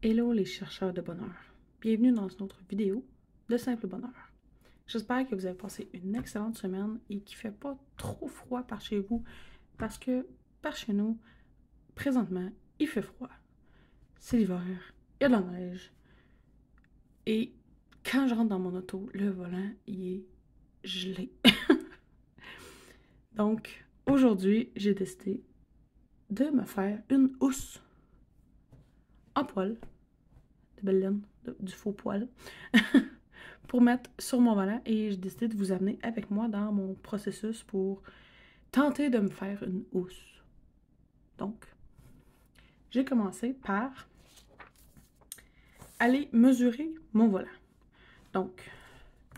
Hello les chercheurs de bonheur, bienvenue dans une autre vidéo de Simple Bonheur. J'espère que vous avez passé une excellente semaine et qu'il ne fait pas trop froid par chez vous parce que par chez nous, présentement, il fait froid. C'est l'hiver, il y a de la neige et quand je rentre dans mon auto, le volant il est gelé. Donc aujourd'hui, j'ai décidé de me faire une housse en poil, de belle laine, du faux poil. Pour mettre sur mon volant et j'ai décidé de vous amener avec moi dans mon processus pour tenter de me faire une housse. Donc, j'ai commencé par aller mesurer mon volant. Donc,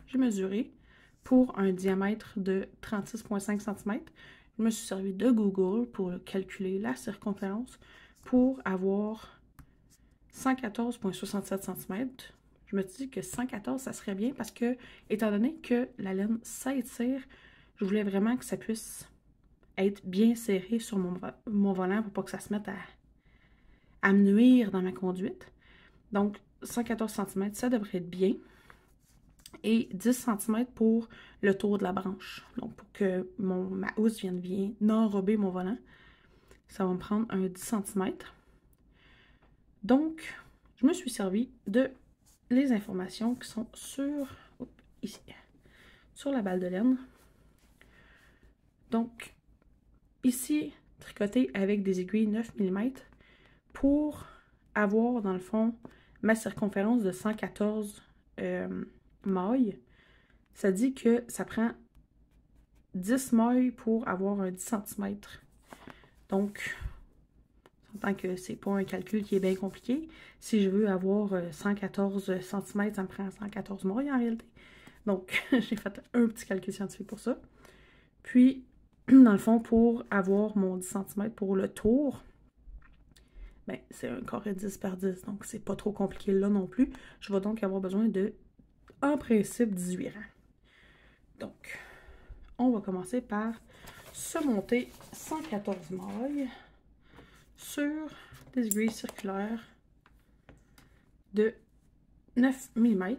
j'ai mesuré pour un diamètre de 36,5 cm. Je me suis servi de Google pour calculer la circonférence pour avoir 114,67 cm. Je me suis dit que 114, ça serait bien parce que, étant donné que la laine s'étire, je voulais vraiment que ça puisse être bien serré sur mon volant pour pas que ça se mette à me nuire dans ma conduite. Donc, 114 cm, ça devrait être bien. Et 10 cm pour le tour de la branche. Donc, pour que ma housse vienne bien enrober mon volant, ça va me prendre un 10 cm. Donc, je me suis servi de les informations qui sont ici, sur la balle de laine. Donc, ici, tricoté avec des aiguilles 9 mm pour avoir, dans le fond, ma circonférence de 114 mailles. Ça dit que ça prend 10 mailles pour avoir un 10 cm. Donc, on s'entend que c'est pas un calcul qui est bien compliqué. Si je veux avoir 114 cm, ça me prend 114 mailles en réalité. Donc, j'ai fait un petit calcul scientifique pour ça. Puis, dans le fond, pour avoir mon 10 cm pour le tour, ben, c'est un carré 10 par 10, donc c'est pas trop compliqué là non plus. Je vais donc avoir besoin de, en principe, 18 rangs. Donc, on va commencer par se monter 114 mailles sur des aiguilles circulaires de 9 mm.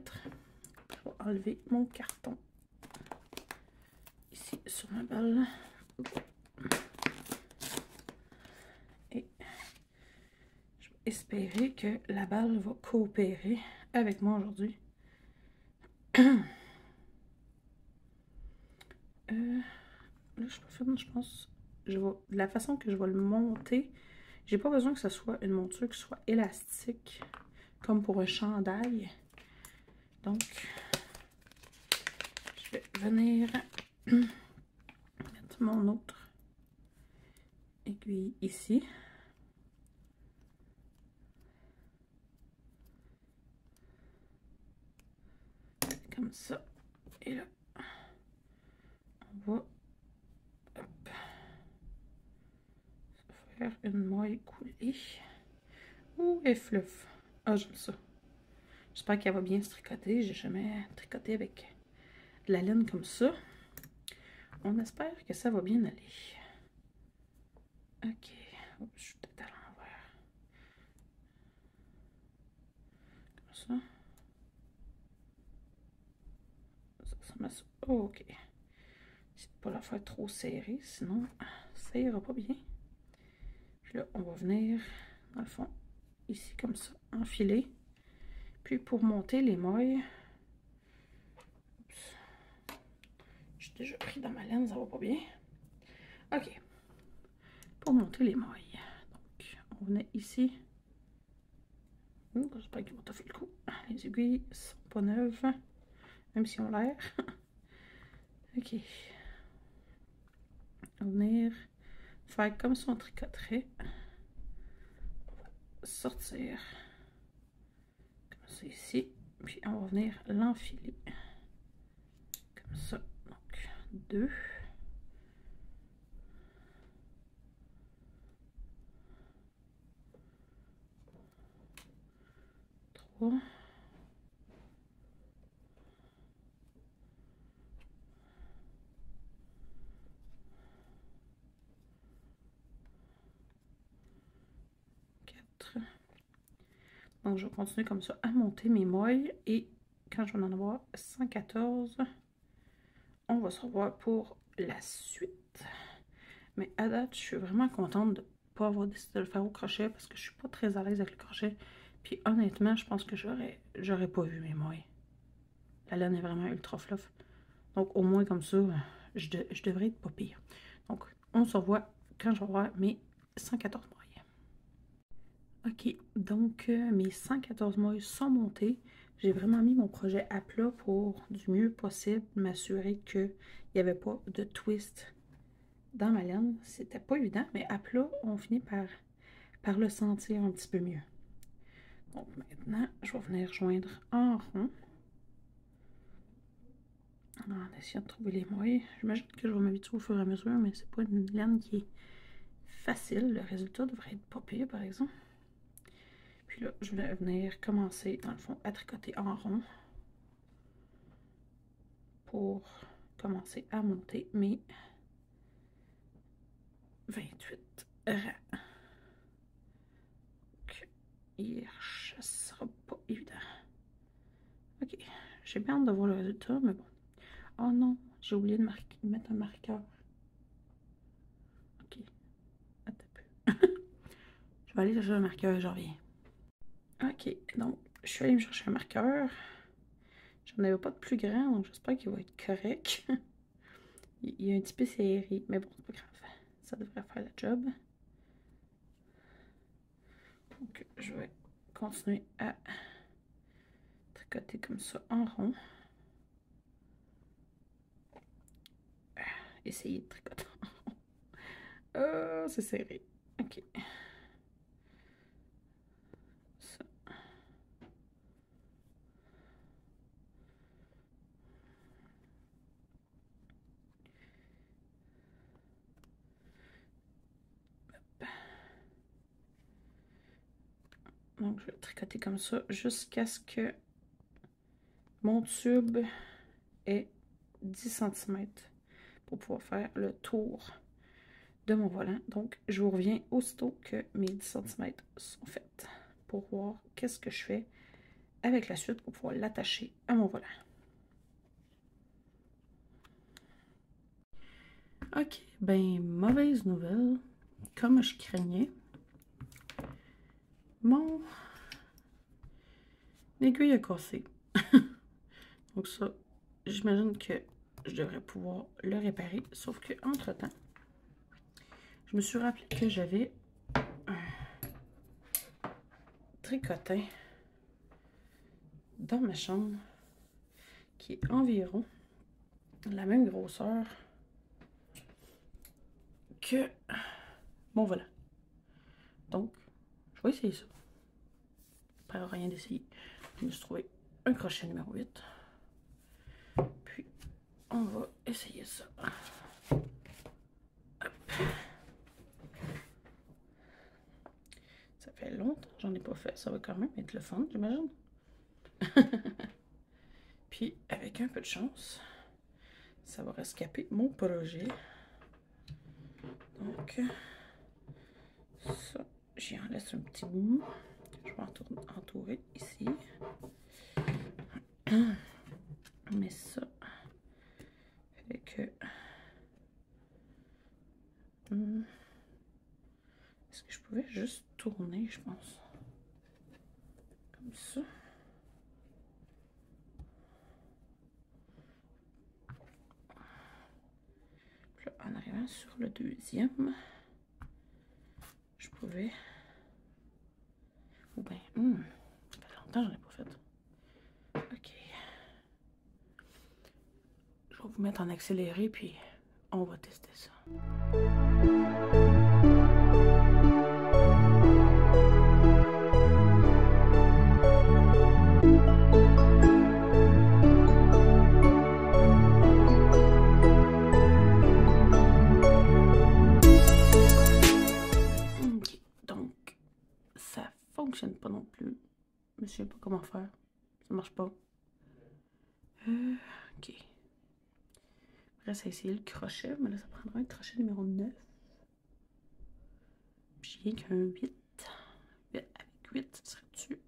Je vais enlever mon carton ici sur ma balle. Et je vais espérer que la balle va coopérer avec moi aujourd'hui. Là, je pense, de la façon que je vais le monter, j'ai pas besoin que ce soit une monture qui soit élastique, comme pour un chandail. Donc, je vais venir mettre mon autre aiguille ici. Comme ça. Et là, on va faire une maille coulée. Ouh, et fluff. Ah, j'aime ça. J'espère qu'elle va bien se tricoter. J'ai jamais tricoté avec de la laine comme ça. On espère que ça va bien aller. Ok. Oups, je suis peut-être à l'envers. Comme ça. Ça met ça. Oh, ok. C'est pas la faire trop serrée, sinon ça ira pas bien. Puis là, on va venir, dans le fond, ici comme ça, enfiler. Puis pour monter les mailles, j'ai déjà pris dans ma laine, ça va pas bien. Ok. Pour monter les mailles. Donc, on venait ici. J'espère qu'ils vont te faire le coup. Les aiguilles sont pas neuves, même si on l'air. Ok. On va venir faire comme si on tricoterait. Sortir comme ça ici. Puis on va venir l'enfiler. Comme ça. Donc, 2. 3. 4. Donc, je vais continuer comme ça à monter mes mailles. Et quand je vais en avoir 114, on va se revoir pour la suite. Mais à date, je suis vraiment contente de ne pas avoir décidé de le faire au crochet parce que je suis pas très à l'aise avec le crochet. Puis honnêtement, je pense que j'aurais pas vu mes mailles. La laine est vraiment ultra fluff. Donc au moins comme ça, je devrais être pas pire. Donc on se revoit quand je vais avoir mes 114 mailles. Ok, donc mes 114 mailles sont montées. J'ai vraiment mis mon projet à plat pour du mieux possible m'assurer qu'il n'y avait pas de twist dans ma laine. C'était pas évident, mais à plat, on finit par le sentir un petit peu mieux. Donc maintenant, je vais venir joindre en rond. En essayant de trouver les mailles. J'imagine que je vais m'habituer au fur et à mesure, mais c'est pas une laine qui est facile. Le résultat devrait être pas pire, par exemple. Puis là, je vais venir commencer, dans le fond, à tricoter en rond pour commencer à monter mes 28 rangs. Ce sera pas évident. Ok, j'ai bien hâte de voir le résultat, mais bon. Oh non, j'ai oublié de mettre un marqueur. Ok, attends un peu. Je vais aller chercher un marqueur et je reviens. Ok, donc je suis allée me chercher un marqueur. J'en avais pas de plus grand, donc j'espère qu'il va être correct. Il est un petit peu serré, mais bon, c'est pas grave. Ça devrait faire le job. Donc je vais continuer à tricoter comme ça en rond. Essayer de tricoter en rond. Oh, c'est serré. Ok. Ça. Donc je vais tricoter comme ça jusqu'à ce que mon tube ait 10 cm pour pouvoir faire le tour de mon volant. Donc, je vous reviens aussitôt que mes 10 cm sont faits pour voir qu'est-ce que je fais avec la suite pour pouvoir l'attacher à mon volant. Ok, ben mauvaise nouvelle, comme je craignais, mon aiguille a cassé. Donc ça, j'imagine que je devrais pouvoir le réparer, sauf que entre-temps, je me suis rappelé que j'avais un tricotin dans ma chambre qui est environ la même grosseur que mon volant. Donc, je vais essayer ça. Pas rien d'essayer. Je me suis trouvé un crochet numéro 8. Puis, on va essayer ça. Hop. Ça fait longtemps que j'en ai pas fait. Ça va quand même être le fun, j'imagine. Puis, avec un peu de chance, ça va rescaper mon projet. Donc, ça, j'y en laisse un petit bout. Je vais entourer ici. Mais ça fait que... Est-ce que je pouvais juste tourner, je pense? Comme ça. Puis là, en arrivant sur le deuxième, je pouvais... Ou bien... ça fait longtemps que je n'ai pas fait. Ok. Je vais vous mettre en accéléré, puis on va tester ça. Ok, donc ça fonctionne pas non plus. Je sais pas comment faire. Ça marche pas. Ok. Reste à essayer le crochet, mais là ça prendra un crochet numéro 9. Puis rien qu'un 8. Avec 8, ça serait dessus.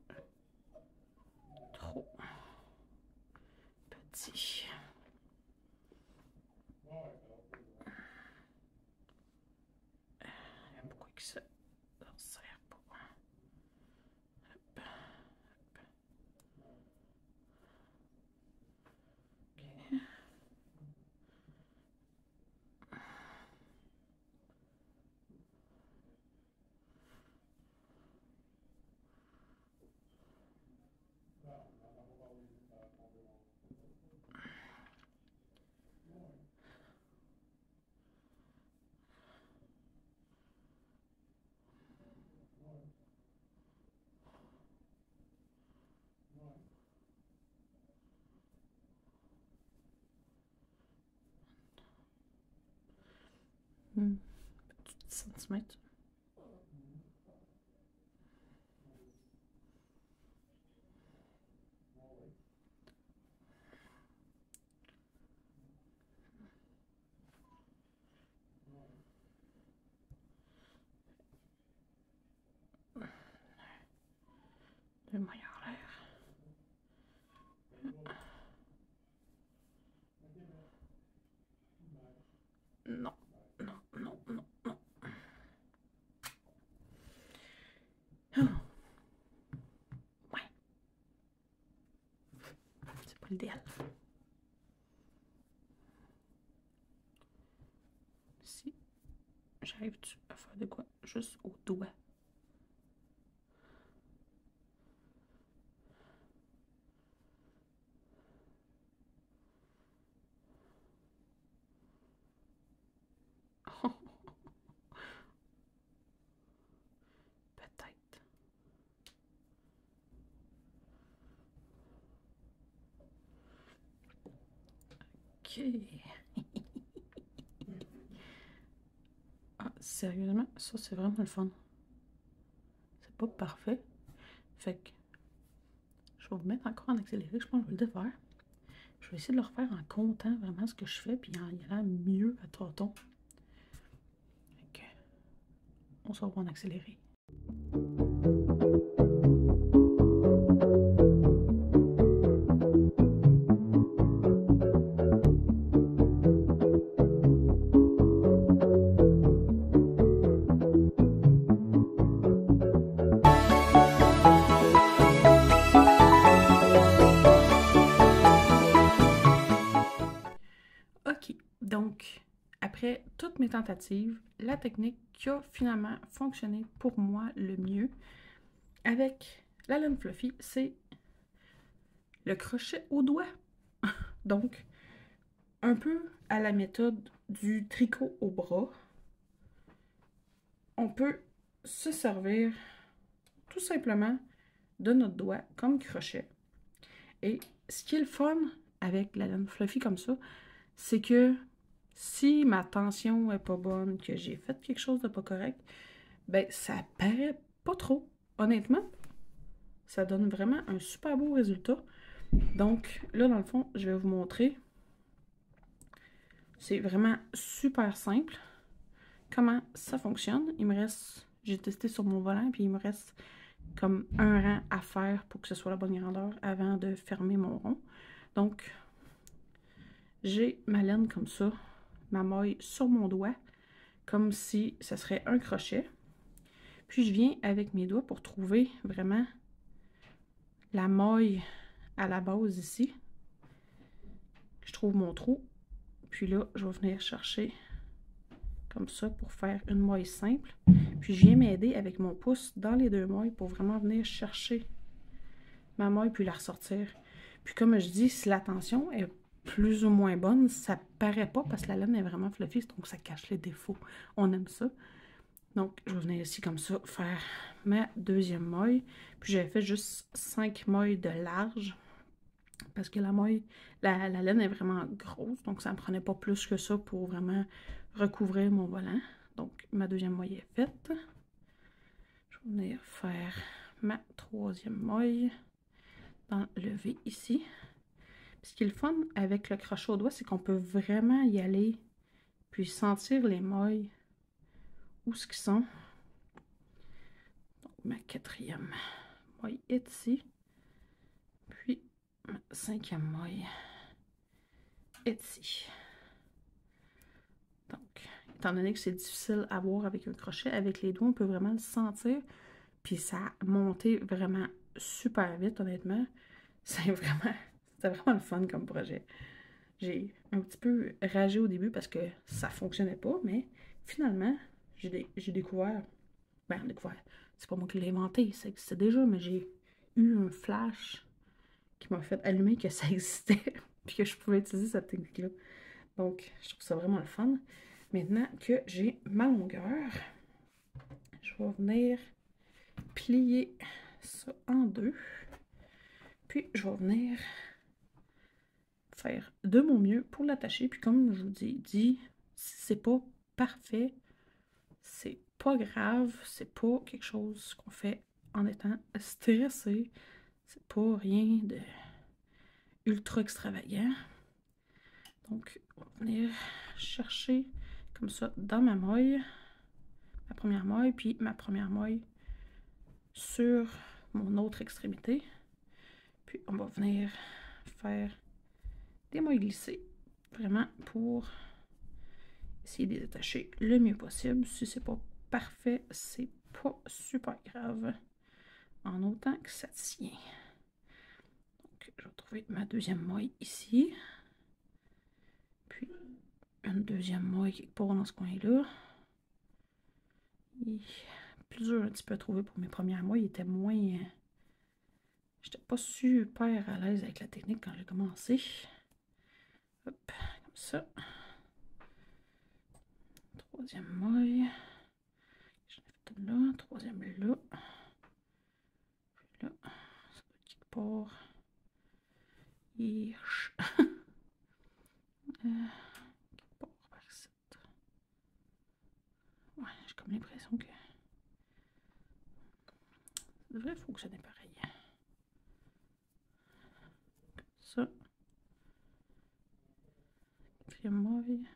cm. Le maille en l'air. Non, non, non, non, non. Ouais. C'est pas l'idéal. Si j'arrive-tu à faire de quoi? Juste au doigt. Peut-être. Ok. Ah, sérieusement, ça c'est vraiment le fun. C'est pas parfait. Fait que je vais vous mettre encore en accéléré. Je pense que je vais le défaire. Je vais essayer de le refaire en comptant vraiment ce que je fais, puis en y allant mieux à tâtons. Fait que on se revoit en accéléré. Ok, donc après toutes mes tentatives, la technique qui a finalement fonctionné pour moi le mieux avec la laine fluffy, c'est le crochet au doigt. Donc, un peu à la méthode du tricot au bras, on peut se servir tout simplement de notre doigt comme crochet. Et ce qui est le fun avec la laine fluffy comme ça, c'est que si ma tension est pas bonne, que j'ai fait quelque chose de pas correct, ben ça paraît pas trop. Honnêtement, ça donne vraiment un super beau résultat. Donc là, dans le fond, je vais vous montrer. C'est vraiment super simple comment ça fonctionne. Il me reste, j'ai testé sur mon volant, puis il me reste comme un rang à faire pour que ce soit la bonne grandeur avant de fermer mon rond. Donc, j'ai ma laine comme ça, ma maille sur mon doigt, comme si ce serait un crochet. Puis je viens avec mes doigts pour trouver vraiment la maille à la base ici. Je trouve mon trou. Puis là, je vais venir chercher comme ça pour faire une maille simple. Puis je viens m'aider avec mon pouce dans les deux mailles pour vraiment venir chercher ma maille puis la ressortir. Puis comme je dis, si la tension est plus ou moins bonne, ça paraît pas parce que la laine est vraiment fluffy, donc ça cache les défauts. On aime ça. Donc, je vais venir ici comme ça faire ma deuxième maille. Puis j'avais fait juste 5 mailles de large parce que la maille, la laine est vraiment grosse, donc ça ne me prenait pas plus que ça pour vraiment recouvrir mon volant. Donc, ma deuxième maille est faite. Je vais venir faire ma troisième maille dans le V ici. Puis ce qui est le fun avec le crochet au doigt, c'est qu'on peut vraiment y aller puis sentir les mailles où ce qu'ils sont. Donc, ma quatrième maille est ici. Puis, ma cinquième maille est ici. Donc, étant donné que c'est difficile à voir avec un crochet, avec les doigts, on peut vraiment le sentir. Puis ça a monté vraiment super vite, honnêtement. C'était vraiment le fun comme projet. J'ai un petit peu ragé au début parce que ça fonctionnait pas, mais finalement, j'ai découvert. Ben, découvert. C'est pas moi qui l'ai inventé, ça existait déjà, mais j'ai eu un flash qui m'a fait allumer que ça existait puis que je pouvais utiliser cette technique-là. Donc, je trouve ça vraiment le fun. Maintenant que j'ai ma longueur, je vais venir plier ça en deux. Puis, je vais venir faire de mon mieux pour l'attacher. Puis, comme je vous ai dit, si c'est pas parfait, c'est pas grave, c'est pas quelque chose qu'on fait en étant stressé. C'est pas rien de ultra extravagant. Donc, on va venir chercher comme ça dans ma maille, ma première maille, puis ma première maille sur mon autre extrémité. Puis on va venir faire des mailles glissées, vraiment pour essayer de les attacher le mieux possible. Si c'est pas parfait, c'est pas super grave, en autant que ça tient. Donc, je vais trouver ma deuxième maille ici. Puis, une deuxième maille quelque part dans ce coin-là. Plus dur un petit peu à trouver pour mes premières mailles. Il était moins... J'étais pas super à l'aise avec la technique quand j'ai commencé. Hop, comme ça. Troisième maille. J'en ai fait une là. Troisième là. Puis là, ça doit être quelque part. Quelque part par ici. Ouais, j'ai comme l'impression que ça devrait fonctionner pareil. Comme ça. Quatrième maille.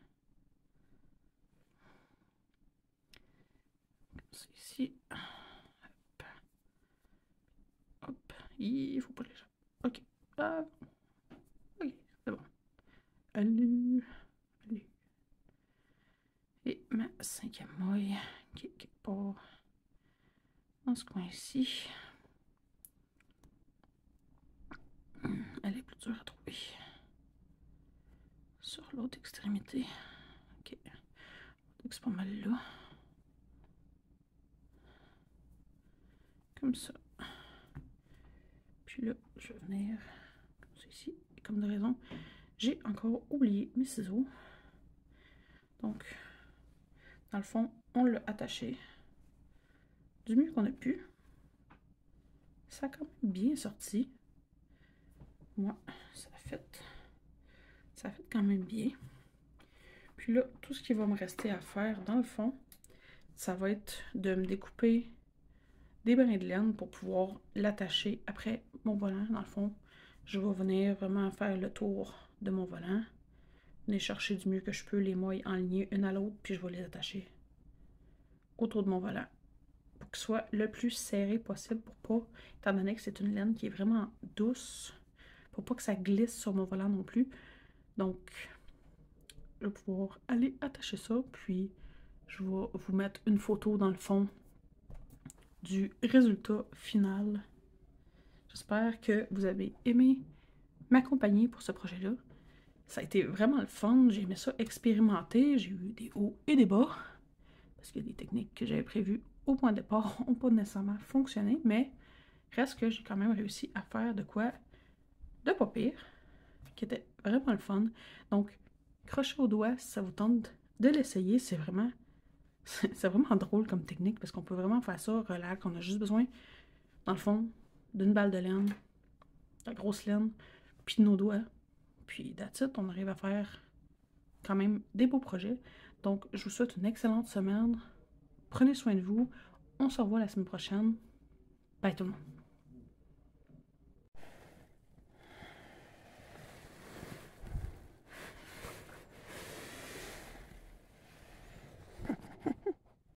Comme ça ici. Hop. Hop. Il faut pas les gens. Ok. Ah. Ok, c'est bon. Allez. Allez. Et ma cinquième maille qui est quelque part dans ce coin-ci. Elle est plus dure à trouver. Sur l'autre extrémité. Ok. Donc c'est pas mal là. Comme ça. Puis là, je vais venir comme ça ici. Et comme de raison, j'ai encore oublié mes ciseaux. Donc, dans le fond, on l'a attaché du mieux qu'on a pu. Ça a quand même bien sorti. Moi, ça a fait quand même bien. Puis là, tout ce qui va me rester à faire, dans le fond, ça va être de me découper des brins de laine pour pouvoir l'attacher après mon volant. Dans le fond, je vais venir vraiment faire le tour de mon volant. Venir chercher du mieux que je peux les mailles enlignées une à l'autre, puis je vais les attacher autour de mon volant pour qu'il soit le plus serré possible pour pas, étant donné que c'est une laine qui est vraiment douce, pour pas que ça glisse sur mon volant non plus. Donc, je vais pouvoir aller attacher ça, puis je vais vous mettre une photo dans le fond du résultat final. J'espère que vous avez aimé m'accompagner pour ce projet-là. Ça a été vraiment le fun, j'ai aimé ça expérimenter, j'ai eu des hauts et des bas, parce que les techniques que j'avais prévues au point de départ n'ont pas nécessairement fonctionné, mais reste que j'ai quand même réussi à faire de quoi de pas pire, qui était vraiment le fun. Donc, crochet au doigt, si ça vous tente de l'essayer, c'est vraiment drôle comme technique, parce qu'on peut vraiment faire ça relax, on a juste besoin, dans le fond, d'une balle de laine, de la grosse laine, puis de nos doigts, puis that's it, on arrive à faire quand même des beaux projets. Donc, je vous souhaite une excellente semaine. Prenez soin de vous. On se revoit la semaine prochaine. Bye tout le monde.